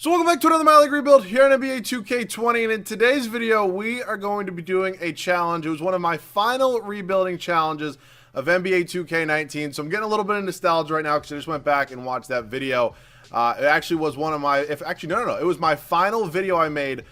So welcome back to another My League rebuild here on NBA 2K20, and in today's video we are going to be doing a challenge. It was one of my final rebuilding challenges of NBA 2K19, so I'm getting a little bit of nostalgia right now because I just went back and watched that video. It actually was one of my, it was my final video I made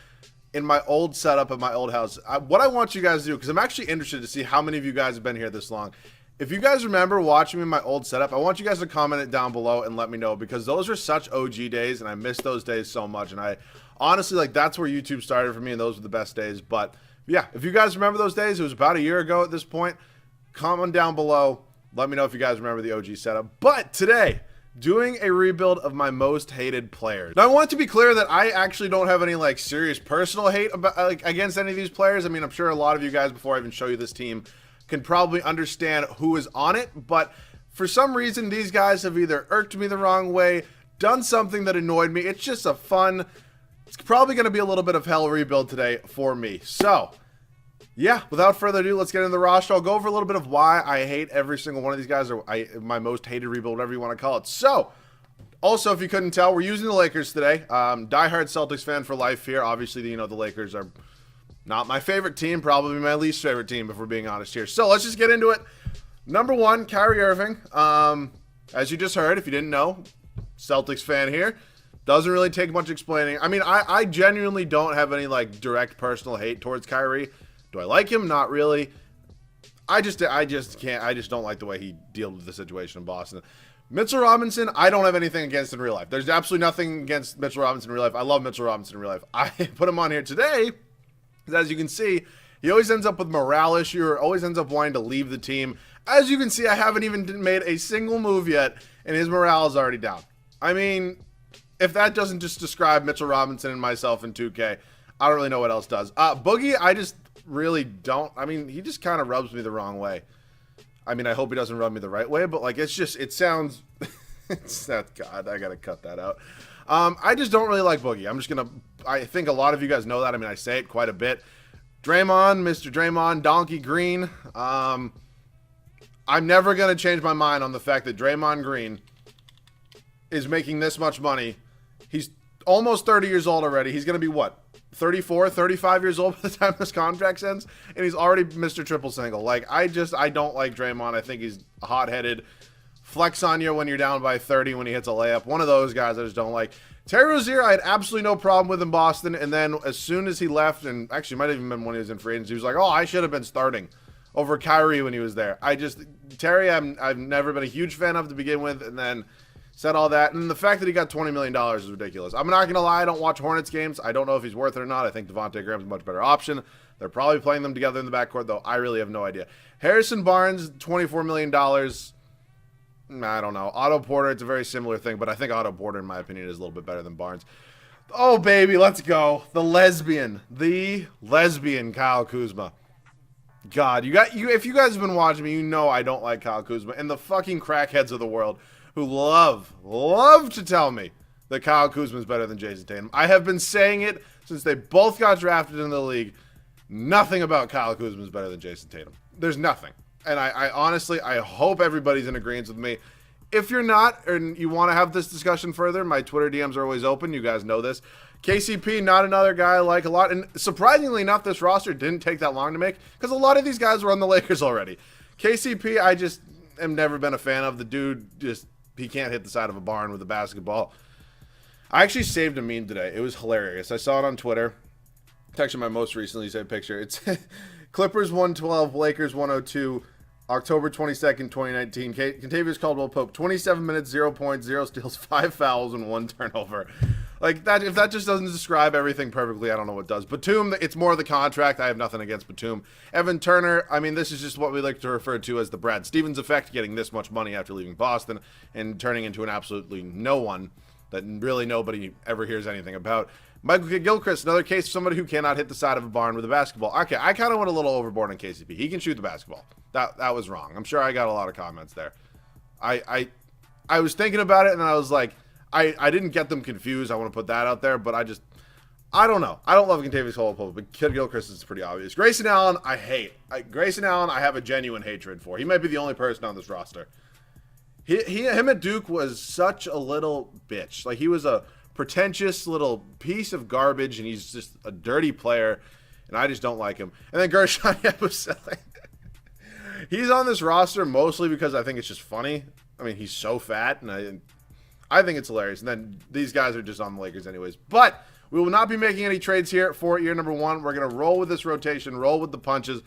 in my old setup at my old house. What I want you guys to do, because I'm actually interested to see how many of you guys have been here this long. If you guys remember watching me in my old setup, I want you guys to comment it down below and let me know, because those are such OG days and I miss those days so much. And I honestly, like, that's where YouTube started for me, and those were the best days. But yeah, if you guys remember those days, it was about a year ago at this point. Comment down below. Let me know if you guys remember the OG setup. But today, doing a rebuild of my most hated players. Now, I want to be clear that I actually don't have any like serious personal hate about, against any of these players. I mean, I'm sure a lot of you guys, before I even show you this team, can probably understand who is on it, but for some reason these guys have either irked me the wrong way, done something that annoyed me. It's just it's probably going to be a little bit of hell rebuild today for me. So yeah, without further ado, let's get into the roster. I'll go over a little bit of why I hate every single one of these guys, or my most hated rebuild, whatever you want to call it. So also, if you couldn't tell, we're using the Lakers today. Diehard Celtics fan for life here. Obviously, you know, the Lakers are not my favorite team, probably my least favorite team, if we're being honest here. So let's just get into it. Number one, Kyrie Irving. As you just heard, if you didn't know, Celtics fan here. Doesn't really take much explaining. I mean, I genuinely don't have any like direct personal hate towards Kyrie. Do I like him? Not really. I just don't like the way he dealt with the situation in Boston. Mitchell Robinson, I don't have anything against in real life. There's absolutely nothing against Mitchell Robinson in real life. I love Mitchell Robinson in real life. I put him on here today, as you can see, he always ends up with morale issue, or always ends up wanting to leave the team. As you can see, I haven't even made a single move yet, and his morale is already down. I mean, if that doesn't just describe Mitchell Robinson and myself in 2K, I don't really know what else does. Boogie, I just really don't. I mean, he just kind of rubs me the wrong way. I mean, I hope he doesn't rub me the right way, but like, it's just, it sounds, God, I gotta cut that out. I just don't really like Boogie. I think a lot of you guys know that. I mean, I say it quite a bit. Draymond, Mr. Draymond, Donkey Green. I'm never going to change my mind on the fact that Draymond Green is making this much money. He's almost 30 years old already. He's going to be, what, 34, 35 years old by the time this contract ends? And he's already Mr. Triple Single. Like, I don't like Draymond. I think he's hot-headed. Flex on you when you're down by 30 when he hits a layup. One of those guys I just don't like. Terry Rozier, I had absolutely no problem with in Boston, and then as soon as he left, and actually might have even been when he was in free agency, he was like, oh, I should have been starting over Kyrie when he was there. Terry, I've never been a huge fan of to begin with, and then said all that, and the fact that he got $20 million is ridiculous. I'm not going to lie, I don't watch Hornets games. I don't know if he's worth it or not. I think Devontae Graham's a much better option. They're probably playing them together in the backcourt, though. I really have no idea. Harrison Barnes, $24 million. I don't know. Otto Porter, it's a very similar thing, but I think Otto Porter, in my opinion, is a little bit better than Barnes. Oh, baby, let's go. The lesbian Kyle Kuzma. God, if you guys have been watching me, you know I don't like Kyle Kuzma. And the fucking crackheads of the world who love to tell me that Kyle Kuzma is better than Jason Tatum. I have been saying it since they both got drafted in the league. Nothing about Kyle Kuzma is better than Jason Tatum. There's nothing. And I honestly, I hope everybody's in agreement with me. If you're not, and you want to have this discussion further, my Twitter DMs are always open. You guys know this. KCP, not another guy I like a lot. And surprisingly enough, this roster didn't take that long to make, because a lot of these guys were on the Lakers already. KCP, I just have never been a fan of. The dude, he can't hit the side of a barn with a basketball. I actually saved a meme today. It was hilarious. I saw it on Twitter. It's actually my most recently saved picture. It's Clippers 112, Lakers 102, October 22nd, 2019. Kentavious Caldwell-Pope, 27 minutes, 0 points, 0 steals, 5 fouls, and 1 turnover. Like, that, if that just doesn't describe everything perfectly, I don't know what does. Batum, it's more the contract. I have nothing against Batum. Evan Turner, I mean, this is just what we like to refer to as the Brad Stevens effect, getting this much money after leaving Boston and turning into an absolutely no one that really nobody ever hears anything about. Michael Gilchrist, another case of somebody who cannot hit the side of a barn with a basketball. Okay, I kind of went a little overboard on KCP. He can shoot the basketball. That was wrong. I'm sure I got a lot of comments there. I was thinking about it, and then I was like, I didn't get them confused. I want to put that out there, but I don't know. I don't love Kentavious Caldwell-Pope, but Kid Gilchrist is pretty obvious. Grayson Allen, I hate. Grayson Allen, I have a genuine hatred for. He might be the only person on this roster. Him at Duke was such a little bitch. Like, he was a pretentious little piece of garbage, and he's just a dirty player, and I just don't like him. And then Gershon Yabusele. He's on this roster mostly because I think it's just funny. I mean, he's so fat, and I think it's hilarious. And then these guys are just on the Lakers anyways. But we will not be making any trades here for year number 1. We're going to roll with this rotation, roll with the punches.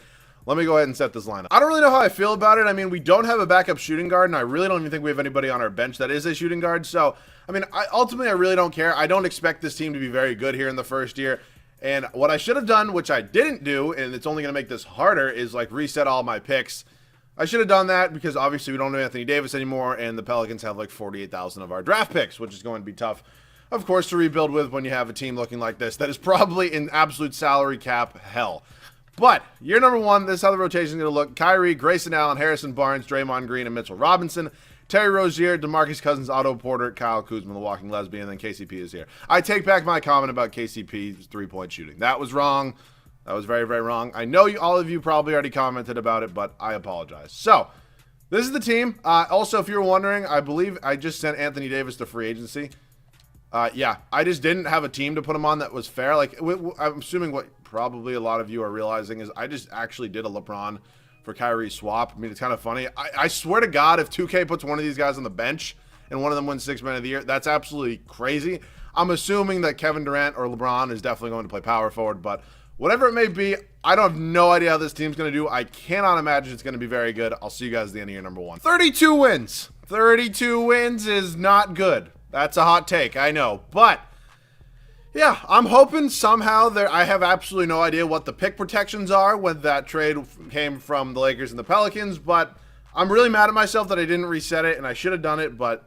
Let me go ahead and set this lineup. I don't really know how I feel about it. I mean, we don't have a backup shooting guard, and I really don't even think we have anybody on our bench that is a shooting guard. So, I mean, ultimately, I really don't care. I don't expect this team to be very good here in the first year. And what I should have done, which I didn't do, and it's only going to make this harder, is like reset all my picks. I should have done that because obviously we don't know Anthony Davis anymore, and the Pelicans have like 48,000 of our draft picks, which is going to be tough, of course, to rebuild with when you have a team looking like this that is probably in absolute salary cap hell. But year number 1, this is how the rotation is going to look. Kyrie, Grayson Allen, Harrison Barnes, Draymond Green, and Mitchell Robinson. Terry Rozier, DeMarcus Cousins, Otto Porter, Kyle Kuzma, the walking lesbian, and then KCP is here. I take back my comment about KCP's three-point shooting. That was wrong. That was very, very wrong. I know all of you probably already commented about it, but I apologize. So, this is the team. Also, if you're wondering, I believe I just sent Anthony Davis to free agency. Yeah, I just didn't have a team to put him on that was fair. Like, I'm assuming what probably a lot of you are realizing is I just actually did a LeBron for Kyrie swap. I mean, it's kind of funny. I swear to God, if 2K puts one of these guys on the bench and one of them wins 6 Man of the Year, that's absolutely crazy. I'm assuming that Kevin Durant or LeBron is definitely going to play power forward, but whatever it may be, I don't have no idea how this team's going to do. I cannot imagine it's going to be very good. I'll see you guys at the end of year number 1. 32 wins. 32 wins is not good. That's a hot take, I know. But, yeah, I'm hoping somehow I have absolutely no idea what the pick protections are when that trade came from the Lakers and the Pelicans. But I'm really mad at myself that I didn't reset it, and I should have done it, but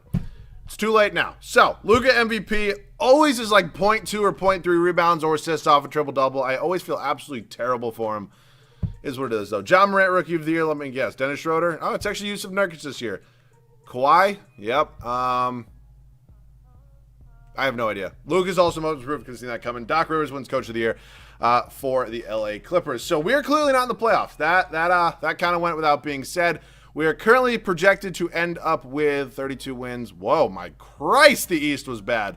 it's too late now. So, Luka MVP always is like 0.2 or 0.3 rebounds or assists off a triple-double. I always feel absolutely terrible for him. Is what it is, though. John Morant, Rookie of the Year, let me guess. Dennis Schroeder? Oh, it's actually Yusuf Nurkic this year. Kawhi? Yep. I have no idea. Luke is also most improved because seen that coming. Doc Rivers wins Coach of the Year for the LA Clippers. So we are clearly not in the playoffs. That kind of went without being said. We are currently projected to end up with 32 wins. Whoa, my Christ, the East was bad.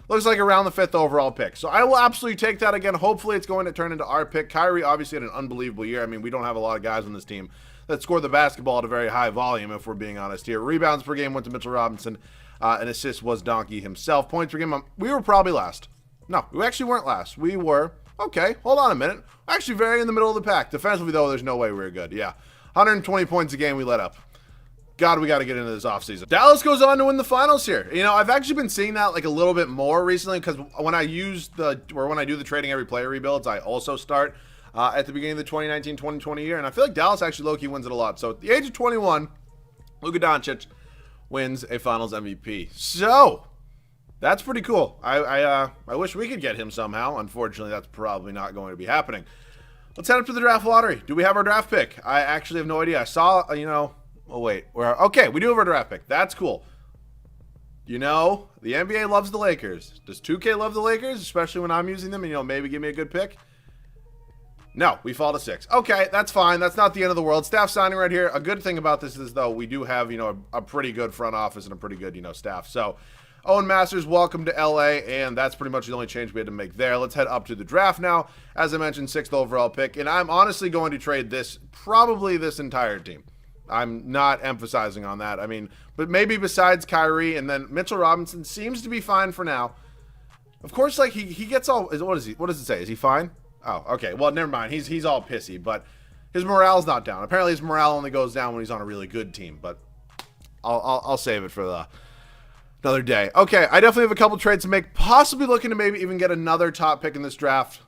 Looks like around the 5th overall pick. So I will absolutely take that again. Hopefully it's going to turn into our pick. Kyrie obviously had an unbelievable year. I mean, we don't have a lot of guys on this team that score the basketball at a very high volume, if we're being honest here. Rebounds per game went to Mitchell Robinson. An assist was Donkey himself. Points per game, we were probably last. No, we actually weren't last. We were, okay, hold on a minute. Actually very in the middle of the pack. Defensively, though, there's no way we were good. Yeah, 120 points a game we let up. God, we got to get into this offseason. Dallas goes on to win the finals here. You know, I've actually been seeing that like a little bit more recently because when I do the trading every player rebuilds, I also start at the beginning of the 2019-2020 year, and I feel like Dallas actually low-key wins it a lot. So at the age of 21, Luka Doncic wins a Finals MVP. So that's pretty cool. I wish we could get him somehow. Unfortunately, that's probably not going to be happening. Let's head up to the draft lottery. Do we have our draft pick? I actually have no idea. I saw, oh wait, okay, we do have our draft pick. That's cool. You know, the NBA loves the Lakers. Does 2K love the Lakers, especially when I'm using them and, maybe give me a good pick? No, we fall to 6. Okay, that's fine. That's not the end of the world. Staff signing right here. A good thing about this is, though, we do have, a pretty good front office and a pretty good, staff. So, Owen Masters, welcome to LA, and that's pretty much the only change we had to make there. Let's head up to the draft now. As I mentioned, 6th overall pick, and I'm honestly going to trade probably this entire team. I'm not emphasizing on that. I mean, but maybe besides Kyrie, and then Mitchell Robinson seems to be fine for now. Of course, like, he gets all, what does it say? Is he fine? Oh, okay. Well, never mind. He's all pissy, but his morale's not down. Apparently, his morale only goes down when he's on a really good team, but I'll save it for another day. Okay, I definitely have a couple trades to make, possibly looking to maybe even get another top pick in this draft.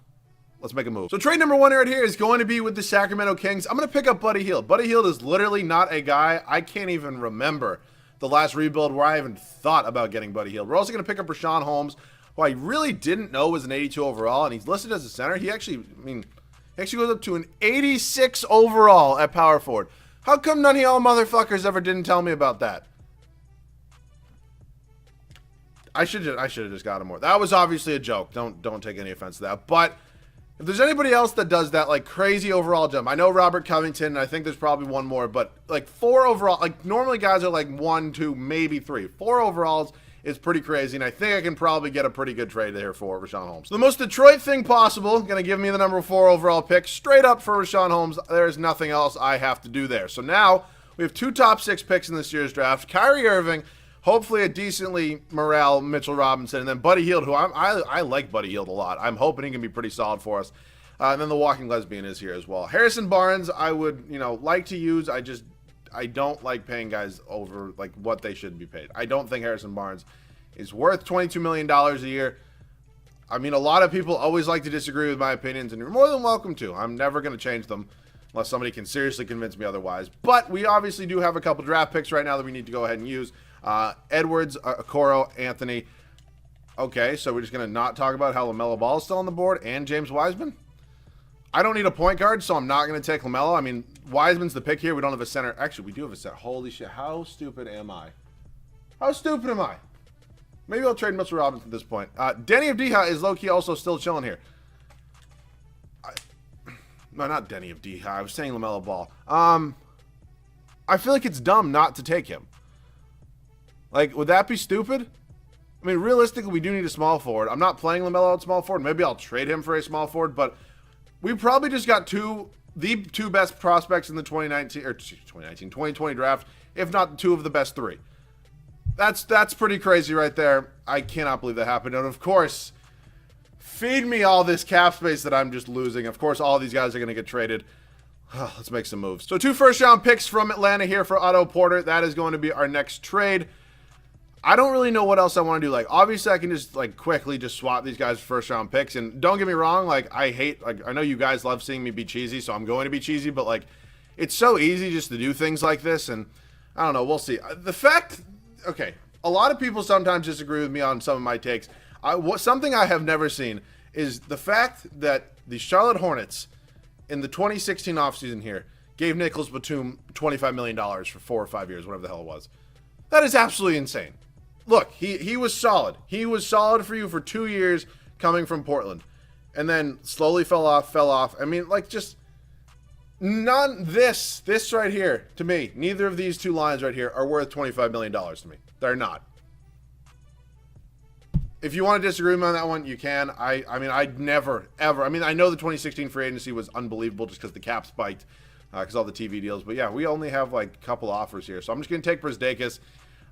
Let's make a move. So trade number 1 right here is going to be with the Sacramento Kings. I'm going to pick up Buddy Hield. Buddy Hield is literally not a guy. I can't even remember the last rebuild where I even thought about getting Buddy Hield. We're also going to pick up Rashawn Holmes, who I really didn't know was an 82 overall, and he's listed as a center. He actually goes up to an 86 overall at power forward. How come none of y'all motherfuckers ever didn't tell me about that? I should have just got him more. That was obviously a joke. Don't take any offense to that. But if there's anybody else that does that like crazy overall jump, I know Robert Covington, and I think there's probably one more, but like 4 overall, like normally guys are like 1, 2, maybe 3. 4 overalls is pretty crazy, and I think I can probably get a pretty good trade here for Richaun Holmes. The most Detroit thing possible, going to give me the number 4 overall pick, straight up for Richaun Holmes. There's nothing else I have to do there. So now we have 2 top 6 picks in this year's draft. Kyrie Irving, hopefully a decently morale Mitchell Robinson, and then Buddy Hield, who I like Buddy Hield a lot. I'm hoping he can be pretty solid for us. And then the walking lesbian is here as well. Harrison Barnes, I would, like to use. I don't like paying guys over like what they should be paid. I don't think Harrison Barnes is worth $22 million a year. I mean, a lot of people always like to disagree with my opinions, and you're more than welcome to. I'm never going to change them unless somebody can seriously convince me otherwise. But we obviously do have a couple draft picks right now that we need to go ahead and use. Edwards, Okoro, Anthony. Okay, so we're just going to not talk about how LaMelo Ball is still on the board and James Wiseman. I don't need a point guard, so I'm not going to take LaMelo. I mean, Wiseman's the pick here. We don't have a center. Actually, we do have a center. Holy shit. How stupid am I? How stupid am I? Maybe I'll trade Mitchell Robinson at this point. Denny Avdija is low-key also still chilling here. No, not Denny Avdija. I was saying LaMelo Ball. I feel like it's dumb not to take him. Like, would that be stupid? I mean, realistically, we do need a small forward. I'm not playing LaMelo at small forward. Maybe I'll trade him for a small forward, but we probably just got the two best prospects in the 2020 draft, if not 2 of the best 3. That's pretty crazy right there. I cannot believe that happened. And of course, feed me all this cap space that I'm just losing. Of course, all these guys are going to get traded. Let's make some moves. So 2 first-round picks from Atlanta here for Otto Porter. That is going to be our next trade. I don't really know what else I want to do. Like, obviously, I can just, like, quickly just swap these guys for first-round picks. And don't get me wrong, like, I know you guys love seeing me be cheesy, so I'm going to be cheesy. But, like, it's so easy just to do things like this. And I don't know. We'll see. Okay, a lot of people sometimes disagree with me on some of my takes. Something I have never seen is the fact that the Charlotte Hornets in the 2016 offseason here gave Nicholas Batum $25 million for 4 or 5 years, whatever the hell it was. That is absolutely insane. Look, he was solid. He was solid for you for 2 years coming from Portland. And then slowly fell off. I mean, like, just this right here, to me, neither of these 2 lines right here are worth $25 million to me. They're not. If you want to disagree with me on that one, you can. I mean, I'd never, ever. I mean, I know the 2016 free agency was unbelievable just because the cap spiked because all the TV deals. But, yeah, we only have, like, a couple offers here. So I'm just going to take Brzdeikis.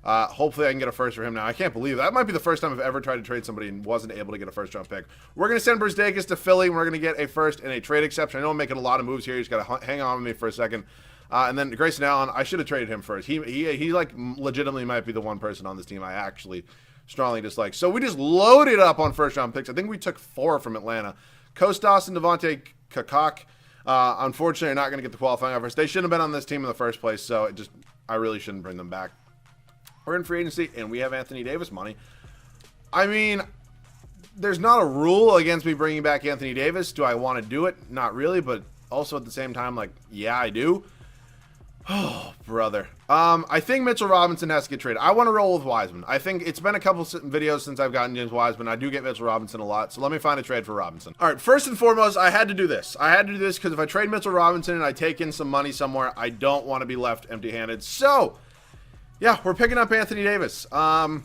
Hopefully I can get a first for him now. I can't believe that might be the first time I've ever tried to trade somebody and wasn't able to get a first-round pick. We're going to send Brzdeikis to Philly, and we're going to get a first and a trade exception. I know I'm making a lot of moves here. He's got to hang on with me for a second. And then Grayson Allen, I should have traded him first. He like legitimately might be the one person on this team I actually strongly dislike. So we just loaded up on first-round picks. I think we took 4 from Atlanta. Kostas and Devontae Kakak, unfortunately, are not going to get the qualifying offers. They shouldn't have been on this team in the first place, so I really shouldn't bring them back. We're in free agency, and we have Anthony Davis money. I mean, there's not a rule against me bringing back Anthony Davis. Do I want to do it? Not really, but also at the same time, like, yeah, I do. Oh, brother. I think Mitchell Robinson has to get traded. I want to roll with Wiseman. I think it's been a couple videos since I've gotten James Wiseman. I do get Mitchell Robinson a lot, so let me find a trade for Robinson. All right, first and foremost, I had to do this. I had to do this because if I trade Mitchell Robinson and I take in some money somewhere, I don't want to be left empty-handed. So yeah, we're picking up Anthony Davis. I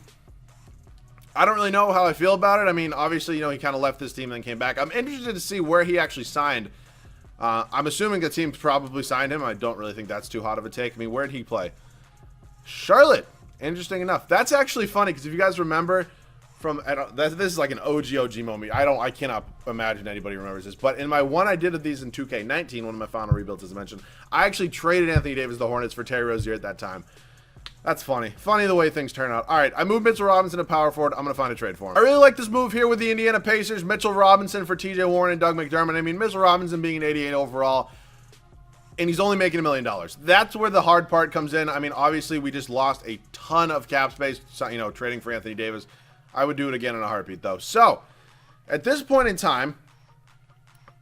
don't really know how I feel about it. I mean, obviously, he kind of left this team and then came back. I'm interested to see where he actually signed. I'm assuming the team probably signed him. I don't really think that's too hot of a take. I mean, where did he play? Charlotte. Interesting enough. That's actually funny because if you guys remember this is like an OG moment. I cannot imagine anybody remembers this. But in my one I did of these in 2K19, one of my final rebuilds, as I mentioned, I actually traded Anthony Davis to the Hornets for Terry Rozier at that time. That's funny. Funny the way things turn out. All right, I moved Mitchell Robinson to power forward. I'm going to find a trade for him. I really like this move here with the Indiana Pacers. Mitchell Robinson for TJ Warren and Doug McDermott. I mean, Mitchell Robinson being an 88 overall, and he's only making $1 million. That's where the hard part comes in. I mean, obviously, we just lost a ton of cap space, trading for Anthony Davis. I would do it again in a heartbeat, though. So, at this point in time,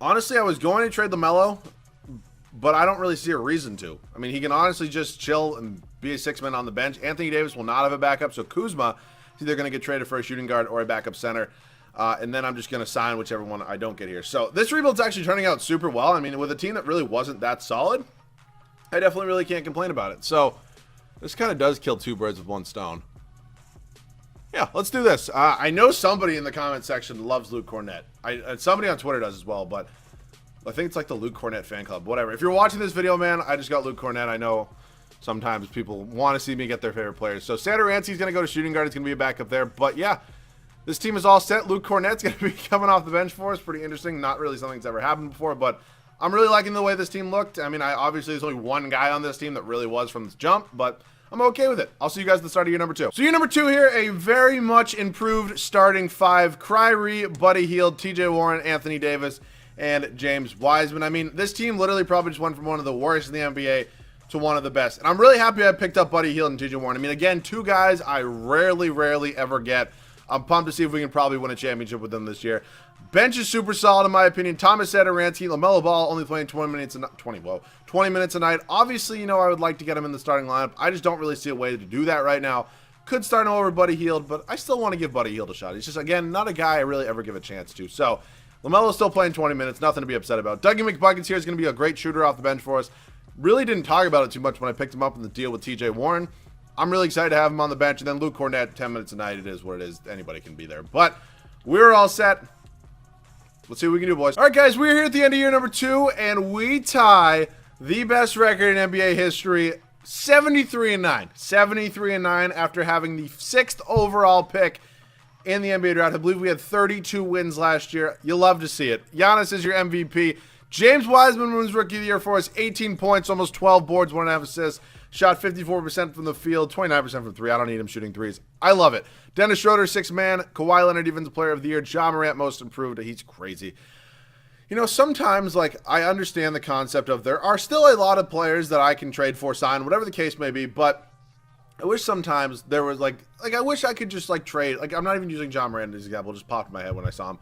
honestly, I was going to trade LaMelo, but I don't really see a reason to. I mean, he can honestly just chill and be a 6-man on the bench. Anthony Davis will not have a backup, so Kuzma is either going to get traded for a shooting guard or a backup center. And then I'm just going to sign whichever one I don't get here. So this rebuild's actually turning out super well. I mean, with a team that really wasn't that solid, I definitely really can't complain about it. So this kind of does kill 2 birds with 1 stone. Yeah, let's do this. I know somebody in the comment section loves Luke Cornett. Somebody on Twitter does as well, but I think it's like the Luke Cornett fan club. Whatever. If you're watching this video, man, I just got Luke Cornett. I know sometimes people want to see me get their favorite players. So Satoransky's going to go to shooting guard. It's going to be a backup there. But yeah, this team is all set. Luke Cornett's going to be coming off the bench for us. Pretty interesting. Not really something that's ever happened before, but I'm really liking the way this team looked. I mean, obviously there's only one guy on this team that really was from the jump, but I'm okay with it. I'll see you guys at the start of year number 2. So year number 2 here, a very much improved starting 5. Kyrie, Buddy Hield, TJ Warren, Anthony Davis, and James Wiseman. I mean, this team literally probably just went from one of the worst in the NBA to one of the best. And I'm really happy I picked up Buddy Hield and TJ Warren. I mean, again, 2 guys I rarely ever get. I'm pumped to see if we can probably win a championship with them this year. Bench is super solid in my opinion. Thomas Satoransky, LaMelo Ball only playing 20 minutes a night. Obviously, you know, I would like to get him in the starting lineup. I just don't really see a way to do that right now. Could start him over Buddy Hield, but I still want to give Buddy Hield a shot. He's just, again, not a guy I really ever give a chance to. So, LaMelo's still playing 20 minutes. Nothing to be upset about. Dougie McBuckets here is going to be a great shooter off the bench for us. Really didn't talk about it too much when I picked him up in the deal with TJ Warren. I'm really excited to have him on the bench. And then Luke Cornett, 10 minutes a night. It is what it is. Anybody can be there. But we're all set. Let's see what we can do, boys. All right, guys, we're here at the end of year number 2, and we tie the best record in NBA history, 73-9. 73-9 after having the 6th overall pick in the NBA draft. I believe we had 32 wins last year. You'll love to see it. Giannis is your MVP. James Wiseman wins Rookie of the Year for us. 18 points, almost 12 boards, 1.5 assists. Shot 54% from the field, 29% from 3. I don't need him shooting threes. I love it. Dennis Schroeder, 6th man. Kawhi Leonard, Defensive Player of the Year. Ja Morant, Most Improved. He's crazy. You know, sometimes, like, I understand the concept of there are still a lot of players that I can trade for, sign, whatever the case may be, but I wish sometimes there was, like I wish I could just, like, trade. Like, I'm not even using Ja Morant as an example. It just popped in my head when I saw him.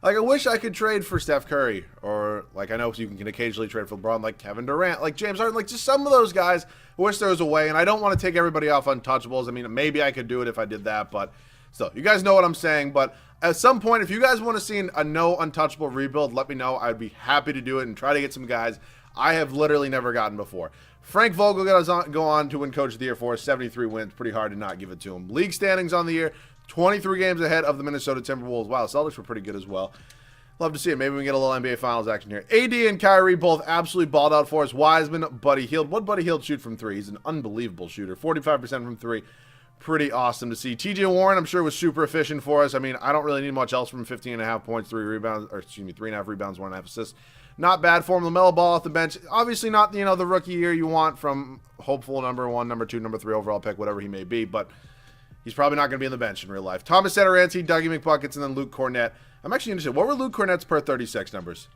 Like, I wish I could trade for Steph Curry, or, like, I know you can occasionally trade for LeBron, like Kevin Durant, like James Harden, like, just some of those guys. I wish there was a way, and I don't want to take everybody off untouchables. I mean, maybe I could do it if I did that, but still, you guys know what I'm saying. But at some point, if you guys want to see a no untouchable rebuild, let me know. I'd be happy to do it and try to get some guys I have literally never gotten before. Frank Vogel go on to win Coach of the Year for us, 73 wins. Pretty hard to not give it to him. League standings on the year, 23 games ahead of the Minnesota Timberwolves. Wow, Celtics were pretty good as well. Love to see it. Maybe we can get a little NBA Finals action here. AD and Kyrie both absolutely balled out for us. Wiseman, Buddy Hield. What'd Buddy Hield shoot from 3? He's an unbelievable shooter. 45% from 3. Pretty awesome to see. TJ Warren, I'm sure, was super efficient for us. I mean, I don't really need much else from 15.5 points, 3 rebounds, or excuse me, 3.5 rebounds, 1.5 assists. Not bad for him. LaMelo Ball off the bench. Obviously not, you know, the rookie year you want from hopeful number 1, number 2, number 3 overall pick, whatever he may be, but he's probably not going to be on the bench in real life. Thomas Satoransky, Dougie McBuckets, and then Luke Cornett. I'm actually interested. What were Luke Cornett's per 36 numbers?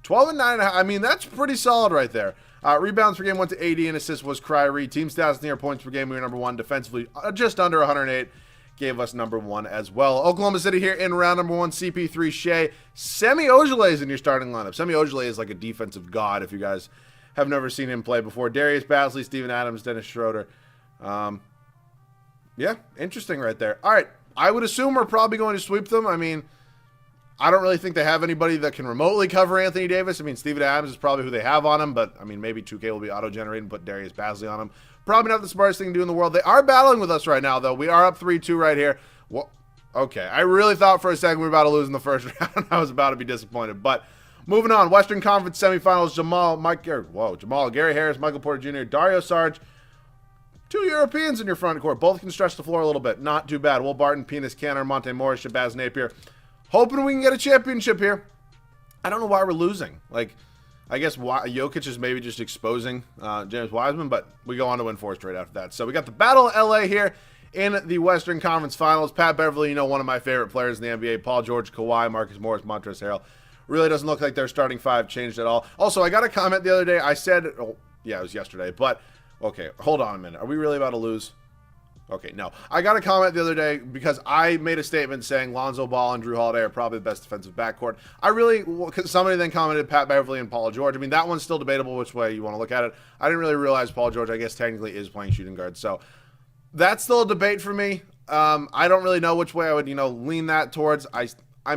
12 and 9.5. I mean, that's pretty solid right there. Rebounds per game went to 80, and assists was Kyrie. Team stats near points per game, we were number 1. Defensively, just under 108. Gave us number 1 as well. Oklahoma City here in round number 1. CP3 Shea. Semi Ojeleye is in your starting lineup. Semi Ojeleye is like a defensive god if you guys have never seen him play before. Darius Bazley, Steven Adams, Dennis Schroeder. Yeah, interesting right there. All right. I would assume we're probably going to sweep them. I mean, I don't really think they have anybody that can remotely cover Anthony Davis. I mean, Steven Adams is probably who they have on him, but, I mean, maybe 2K will be auto-generated and put Darius Bazley on him. Probably not the smartest thing to do in the world. They are battling with us right now, though. We are up 3-2 right here. Well, okay, I really thought for a second we were about to lose in the first round. I was about to be disappointed. But moving on, Western Conference semifinals, Jamal, Gary Harris, Michael Porter Jr., Dario Saric. 2 Europeans in your front court. Both can stretch the floor a little bit. Not too bad. Will Barton, Penis Canner, Monte Morris, Shabazz Napier. Hoping we can get a championship here. I don't know why we're losing. Like, I guess Jokic is maybe just exposing James Wiseman, but we go on to win 4 straight after that. So we got the Battle of LA here in the Western Conference Finals. Pat Beverly, you know, one of my favorite players in the NBA. Paul George, Kawhi, Marcus Morris, Montrezl Harrell. Really doesn't look like their starting 5 changed at all. Also, I got a comment the other day. I said, oh, yeah, it was yesterday, but okay, hold on a minute. Are we really about to lose? Okay, no. I got a comment the other day because I made a statement saying Lonzo Ball and Drew Holiday are probably the best defensive backcourt. Because somebody then commented Pat Beverly and Paul George. I mean, that one's still debatable which way you want to look at it. I didn't really realize Paul George, I guess, technically is playing shooting guard. So that's still a debate for me. I don't really know which way I would, lean that towards.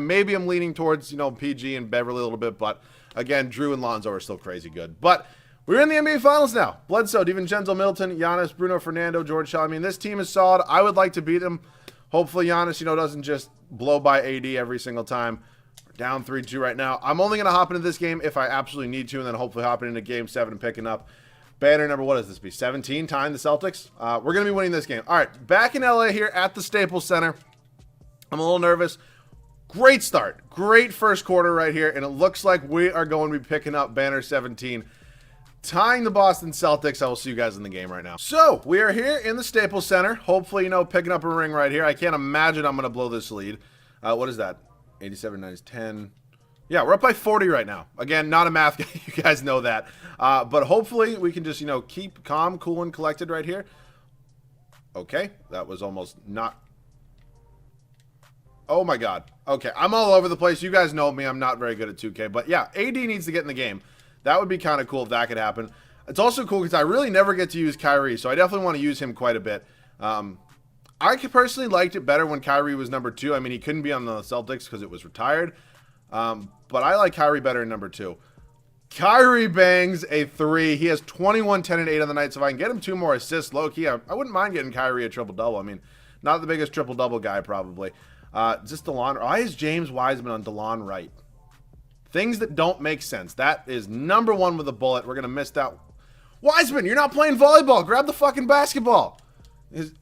Maybe I'm leaning towards, PG and Beverly a little bit. But, again, Drew and Lonzo are still crazy good. But We're in the NBA Finals now. Bledsoe, DiVincenzo, Middleton, Giannis, Bruno Fernando, George Shaw. I mean, this team is solid. I would like to beat them. Hopefully Giannis, doesn't just blow by AD every single time. We're down 3-2 right now. I'm only going to hop into this game if I absolutely need to, and then hopefully hopping into Game 7 and picking up banner number, what does this be, 17, tying the Celtics? We're going to be winning this game. All right, back in LA here at the Staples Center. I'm a little nervous. Great start. Great first quarter right here, and it looks like we are going to be picking up banner 17, tying the Boston Celtics. I will see you guys in the game right now. So, we are here in the Staples Center. Hopefully, picking up a ring right here. I can't imagine I'm going to blow this lead. What is that? 87, 90, 10. Yeah, we're up by 40 right now. Again, not a math guy. You guys know that. But hopefully, we can just, keep calm, cool, and collected right here. Okay, that was almost not... Oh, my God. Okay, I'm all over the place. You guys know me. I'm not very good at 2K. But, yeah, AD needs to get in the game. That would be kind of cool if that could happen. It's also cool because I really never get to use Kyrie, so I definitely want to use him quite a bit. I personally liked it better when Kyrie was number 2. I mean, he couldn't be on the Celtics because it was retired. But I like Kyrie better in number 2. Kyrie bangs a 3. He has 21, 10, and 8 on the night. So if I can get him 2 more assists, low-key, I wouldn't mind getting Kyrie a triple-double. I mean, not the biggest triple-double guy, probably. Is this DeLon? Why is James Wiseman on DeLon Wright? Things that don't make sense. That is number 1 with a bullet. We're going to miss that. Wiseman, you're not playing volleyball. Grab the fucking basketball.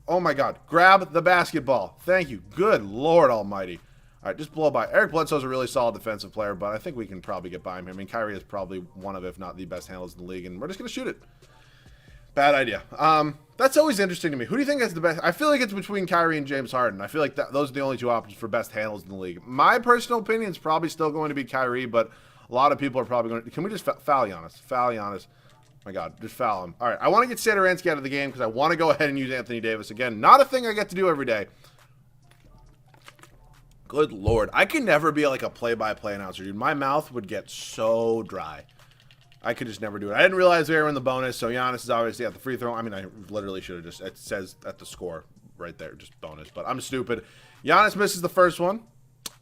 Oh, my God. Grab the basketball. Thank you. Good Lord almighty. All right, just blow by. Eric Bledsoe's a really solid defensive player, but I think we can probably get by him. I mean, Kyrie is probably one of, if not the best handlers in the league, and we're just going to shoot it. Bad idea. That's always interesting to me. Who do you think has the best? I feel like it's between Kyrie and James Harden. I feel like those are the only 2 options for best handles in the league. My personal opinion is probably still going to be Kyrie, but a lot of people are probably going to... Can we just foul Giannis? Foul Giannis. Oh my God, just foul him. All right, I want to get Satoransky out of the game because I want to go ahead and use Anthony Davis. Again, not a thing I get to do every day. Good Lord. I can never be like a play-by-play announcer, dude. My mouth would get so dry. I could just never do it. I didn't realize we were in the bonus, so Giannis is obviously at the free throw. I mean, I literally should have just... It says at the score right there, just bonus. But I'm stupid. Giannis misses the first one.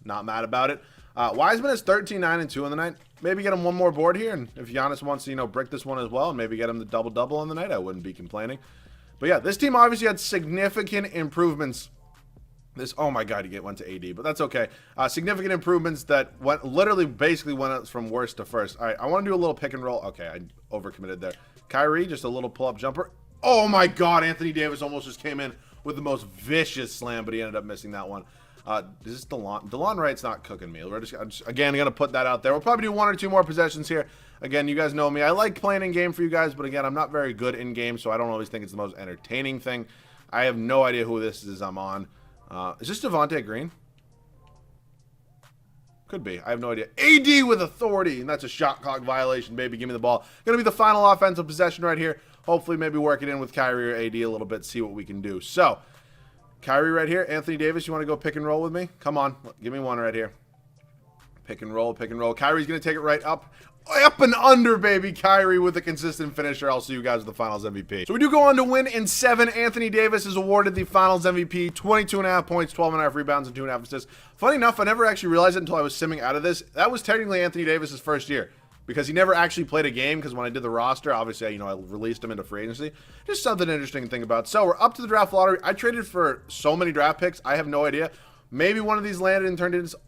Not mad about it. Wiseman is 13, 9, and 2 on the night. Maybe get him one more board here, and if Giannis wants to, brick this one as well, and maybe get him the double-double on the night, I wouldn't be complaining. But yeah, this team obviously had significant improvements. Oh my God, he went to AD, but that's okay. Significant improvements that basically went from worst to first. All right, I want to do a little pick and roll. Okay, I overcommitted there. Kyrie, just a little pull-up jumper. Oh my God, Anthony Davis almost just came in with the most vicious slam, but he ended up missing that one. This is DeLon. DeLon Wright's not cooking me. I'm just again, going to put that out there. We'll probably do 1 or 2 more possessions here. Again, you guys know me. I like playing in-game for you guys, but again, I'm not very good in-game, so I don't always think it's the most entertaining thing. I have no idea who this is I'm on. Is this Devontae Green? Could be. I have no idea. AD with authority, and that's a shot clock violation, baby. Give me the ball. Going to be the final offensive possession right here. Hopefully, maybe work it in with Kyrie or AD a little bit, see what we can do. So, Kyrie right here. Anthony Davis, you want to go pick and roll with me? Come on. Give me one right here. Pick and roll, pick and roll. Kyrie's going to take it right up. Up and under, baby. Kyrie with a consistent finisher. I'll see you guys with the Finals MVP. So we do go on to win in 7. Anthony Davis is awarded the Finals MVP. 22.5 points, 12.5 rebounds, and 2.5 assists. Funny enough, I never actually realized it until I was simming out of this. That was technically Anthony Davis's first year because he never actually played a game because when I did the roster, obviously, I released him into free agency. Just something interesting to think about. So we're up to the draft lottery. I traded for so many draft picks. I have no idea. Maybe one of these landed and turned into...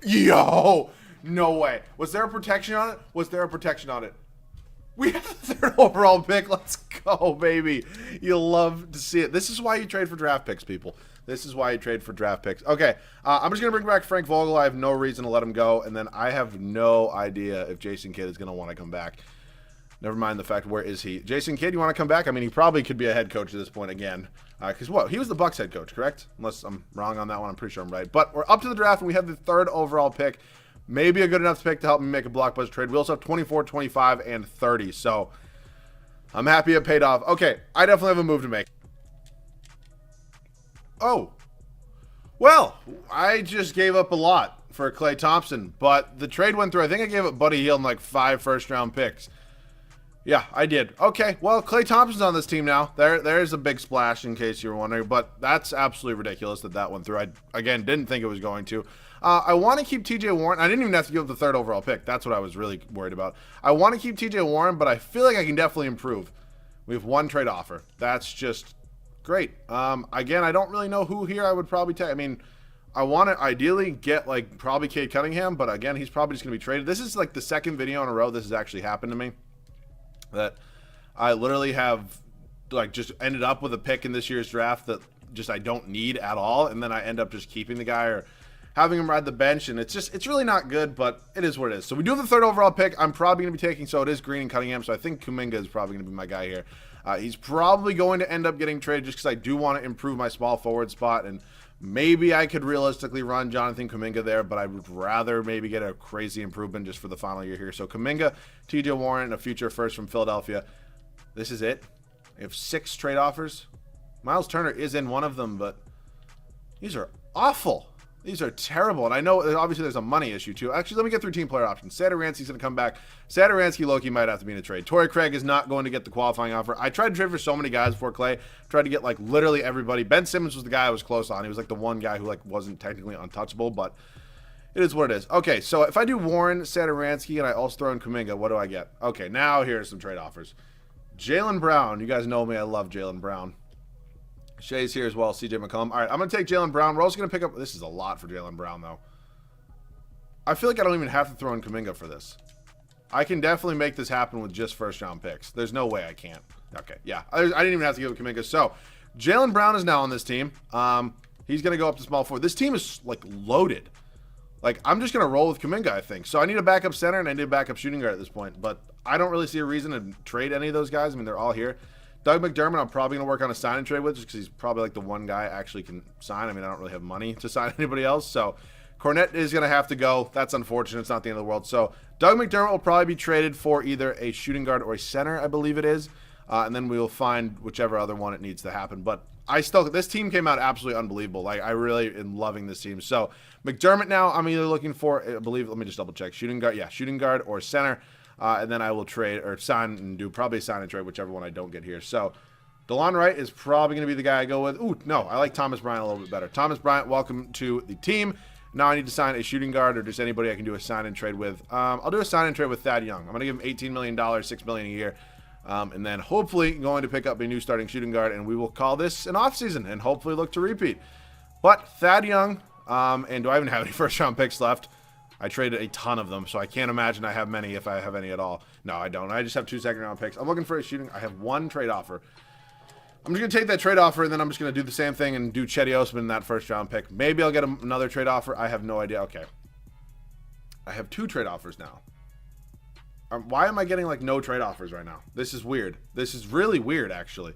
Yo! No way. Was there a protection on it? Was there a protection on it? We have the 3rd overall pick. Let's go, baby. You'll love to see it. This is why you trade for draft picks, people. This is why you trade for draft picks. Okay, I'm just going to bring back Frank Vogel. I have no reason to let him go. And then I have no idea if Jason Kidd is going to want to come back. Never mind the fact, where is he? Jason Kidd, you want to come back? I mean, he probably could be a head coach at this point again. Because, what? He was the Bucks head coach, correct? Unless I'm wrong on that one. I'm pretty sure I'm right. But we're up to the draft, and we have the 3rd overall pick. Maybe a good enough pick to help me make a blockbuster trade. We also have 24, 25, and 30. So, I'm happy it paid off. Okay, I definitely have a move to make. Oh. Well, I just gave up a lot for Klay Thompson. But the trade went through. I think I gave up Buddy Hield and like 5 first-round picks. Yeah, I did. Okay, well, Klay Thompson's on this team now. There's a big splash in case you were wondering. But that's absolutely ridiculous that went through. I, again, didn't think it was going to. I want to keep TJ Warren. I didn't even have to give up the 3rd overall pick. That's what I was really worried about. I want to keep TJ Warren, but I feel like I can definitely improve. We have 1 trade offer. That's just great. Again, I don't really know who here I would probably take. I mean, I want to ideally get, like, probably Cade Cunningham, but again, he's probably just going to be traded. This is, like, the 2nd video in a row this has actually happened to me. That I literally have, like, just ended up with a pick in this year's draft that just I don't need at all, and then I end up just keeping the guy or having him ride the bench, and it's really not good, but it is what it is. So we do have the 3rd overall pick. I'm probably going to be taking, so it is Green and Cunningham, so I think Kuminga is probably going to be my guy here. He's probably going to end up getting traded just because I do want to improve my small forward spot, and maybe I could realistically run Jonathan Kuminga there, but I would rather maybe get a crazy improvement just for the final year here. So Kuminga, TJ Warren, and a future first from Philadelphia. This is it. We have 6 trade offers. Miles Turner is in one of them, but these are awful. These are terrible, and I know obviously there's a money issue too. Actually, let me get through team player options. Satoransky's going to come back. Satoransky, Loki might have to be in a trade. Torrey Craig is not going to get the qualifying offer. I tried to trade for so many guys before Clay. Tried to get like literally everybody. Ben Simmons was the guy I was close on. He was like the one guy who like wasn't technically untouchable, but it is what it is. Okay, so if I do Warren, Satoransky, and I also throw in Kuminga, what do I get? Okay, now here's some trade offers. Jaylen Brown. You guys know me. I love Jaylen Brown. Shay's here as well, CJ McCollum. All right, I'm going to take Jaylen Brown. We're also going to pick up... This is a lot for Jaylen Brown, though. I feel like I don't even have to throw in Kuminga for this. I can definitely make this happen with just first-round picks. There's no way I can't. Okay, yeah. I didn't even have to give it Kuminga. So, Jaylen Brown is now on this team. He's going to go up to small forward. This team is, like, loaded. Like, I'm just going to roll with Kuminga, I think. So, I need a backup center, and I need a backup shooting guard at this point. But I don't really see a reason to trade any of those guys. I mean, they're all here. Doug McDermott, I'm probably going to work on a sign and trade with just because he's probably like the one guy I actually can sign. I mean, I don't really have money to sign anybody else. So Cornette is going to have to go. That's unfortunate. It's not the end of the world. So Doug McDermott will probably be traded for either a shooting guard or a center, I believe it is. And then we will find whichever other one it needs to happen. But this team came out absolutely unbelievable. Like, I really am loving this team. So McDermott now, I'm either looking for, I believe, let me just double check. Shooting guard, yeah, shooting guard or center. And then I will trade or sign and do probably sign and trade whichever one I don't get here. So DeLon Wright is probably going to be the guy I go with. Ooh, no, I like Thomas Bryant a little bit better. Thomas Bryant, welcome to the team. Now I need to sign a shooting guard or just anybody I can do a sign and trade with. I'll do a sign and trade with Thad Young. I'm going to give him $18 million, $6 million a year. And then hopefully going to pick up a new starting shooting guard, and we will call this an offseason and hopefully look to repeat. But Thad Young, and do I even have any first-round picks left? I traded a ton of them, so I can't imagine I have many if I have any at all. No, I don't. I just have 2 second-round picks. I'm looking for a shooting. I have 1 trade offer. I'm just going to take that trade offer, and then I'm just going to do the same thing and do Chetty Osman in that first-round pick. Maybe I'll get another trade offer. I have no idea. Okay. I have 2 trade offers now. Why am I getting, like, no trade offers right now? This is weird. This is really weird, actually.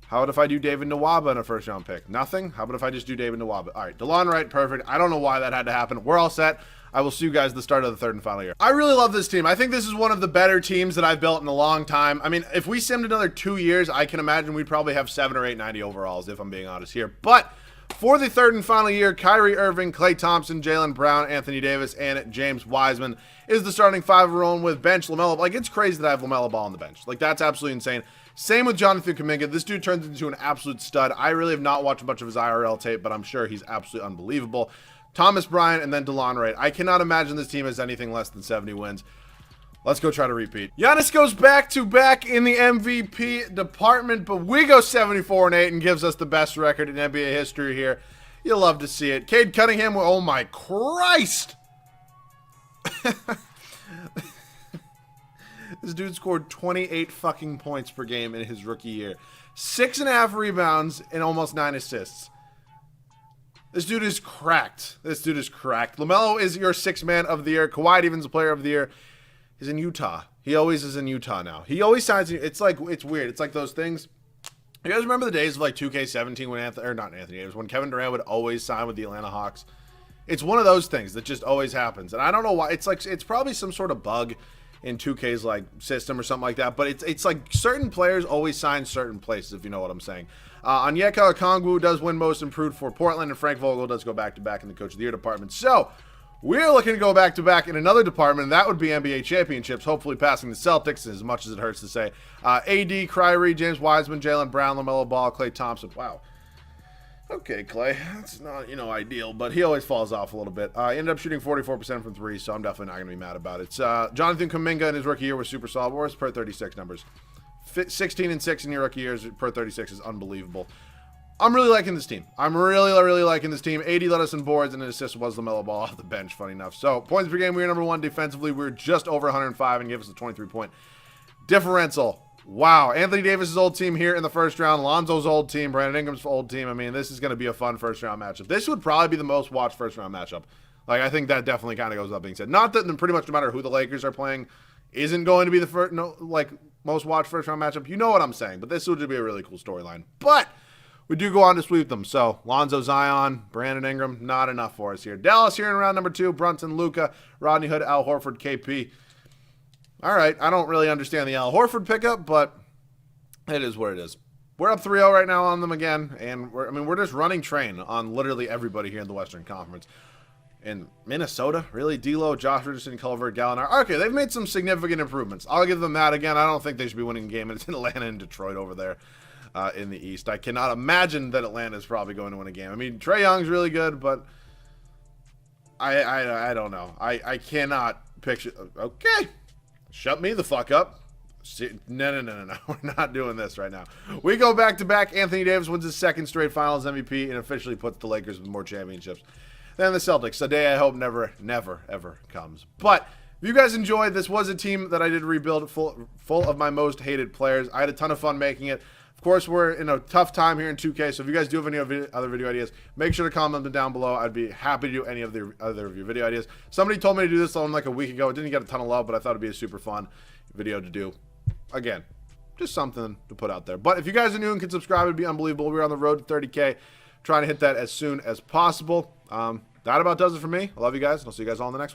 How about if I do David Nwaba in a first-round pick? Nothing? How about if I just do David Nwaba? All right, DeLon Wright, perfect. I don't know why that had to happen. We're all set. I will see you guys at the start of the 3rd and final year. I really love this team. I think this is one of the better teams that I've built in a long time. I mean, if we simmed another 2 years, I can imagine we'd probably have 7 or 8 90 overalls, if I'm being honest here. But for the 3rd and final year, Kyrie Irving, Klay Thompson, Jaylen Brown, Anthony Davis, and James Wiseman is the starting 5 we're rolling with. Bench LaMelo. Like, it's crazy that I have LaMelo Ball on the bench. Like, that's absolutely insane. Same with Jonathan Kuminga. This dude turns into an absolute stud. I really have not watched much of his IRL tape, but I'm sure he's absolutely unbelievable. Thomas Bryant and then DeLon Wright. I cannot imagine this team has anything less than 70 wins. Let's go try to repeat. Giannis goes back-to-back in the MVP department, but we go 74-8 and gives us the best record in NBA history here. You'll love to see it. Cade Cunningham, oh my Christ! This dude scored 28 fucking points per game in his rookie year. 6.5 rebounds and almost 9 assists. This dude is cracked. This dude is cracked. LaMelo is your 6th man of the year. Kawhi Evans, the player of the year. He's in Utah. He always is in Utah now. He always signs. It's like, it's weird. It's like those things. You guys remember the days of like 2K17 when not Anthony Davis, when Kevin Durant would always sign with the Atlanta Hawks? It's one of those things that just always happens. And I don't know why. It's like, it's probably some sort of bug in 2K's like system or something like that. But it's like certain players always sign certain places, if you know what I'm saying. Onyeka Okongwu does win most improved for Portland, and Frank Vogel does go back-to-back in the Coach of the Year department. So, we're looking to go back-to-back in another department, and that would be NBA championships, hopefully passing the Celtics, as much as it hurts to say. AD, Kyrie, James Wiseman, Jaylen Brown, LaMelo Ball, Klay Thompson. Wow. Okay, Clay. That's not, ideal, but he always falls off a little bit. He ended up shooting 44% from three, so I'm definitely not going to be mad about it. Jonathan Kuminga in his rookie year was super solid. Where's per 36 numbers? 16 and 6 in your rookie years per 36 is unbelievable. I'm really liking this team. I'm really liking this team. 80 led us in boards, and an assist was LaMelo Ball off the bench, funny enough. So, points per game, we were number one. Defensively, we were just over 105 and gave us a 23-point differential. Wow. Anthony Davis' old team here in the first round. Lonzo's old team. Brandon Ingram's old team. I mean, this is going to be a fun first-round matchup. This would probably be the most watched first-round matchup. Like, I think that definitely kind of goes without being said. Not that pretty much no matter who the Lakers are playing isn't going to be the first, most watched first-round matchup. You know what I'm saying. But this would be a really cool storyline. But we do go on to sweep them. So, Lonzo, Zion, Brandon Ingram, not enough for us here. Dallas here in round number 2. Brunson, Luka, Rodney Hood, Al Horford, KP. All right, I don't really understand the Al Horford pickup, but it is what it is. We're up 3-0 right now on them again, and we're just running train on literally everybody here in the Western Conference. In Minnesota, really? D'Lo, Josh Richardson, Culver, Gallinari. Okay, they've made some significant improvements. I'll give them that again. I don't think they should be winning a game. It's in Atlanta and Detroit over there in the East. I cannot imagine that Atlanta is probably going to win a game. I mean, Trae Young's really good, but I don't know. I cannot picture. Okay. Shut me the fuck up. No. We're not doing this right now. We go back-to-back. Anthony Davis wins his second straight finals MVP and officially puts the Lakers with more championships than the Celtics. A day I hope never, ever comes. But if you guys enjoyed, this was a team that I did rebuild full of my most hated players. I had a ton of fun making it. Of course, we're in a tough time here in 2K, so if you guys do have any other video ideas, make sure to comment them down below. I'd be happy to do any of the other of your video ideas. Somebody told me to do this on like a week ago. It didn't get a ton of love, but I thought it'd be a super fun video to do. Again, just something to put out there. But if you guys are new and can subscribe, it'd be unbelievable. We're on the road to 30K, trying to hit that as soon as possible. That about does it for me. I love you guys, and I'll see you guys all in the next one.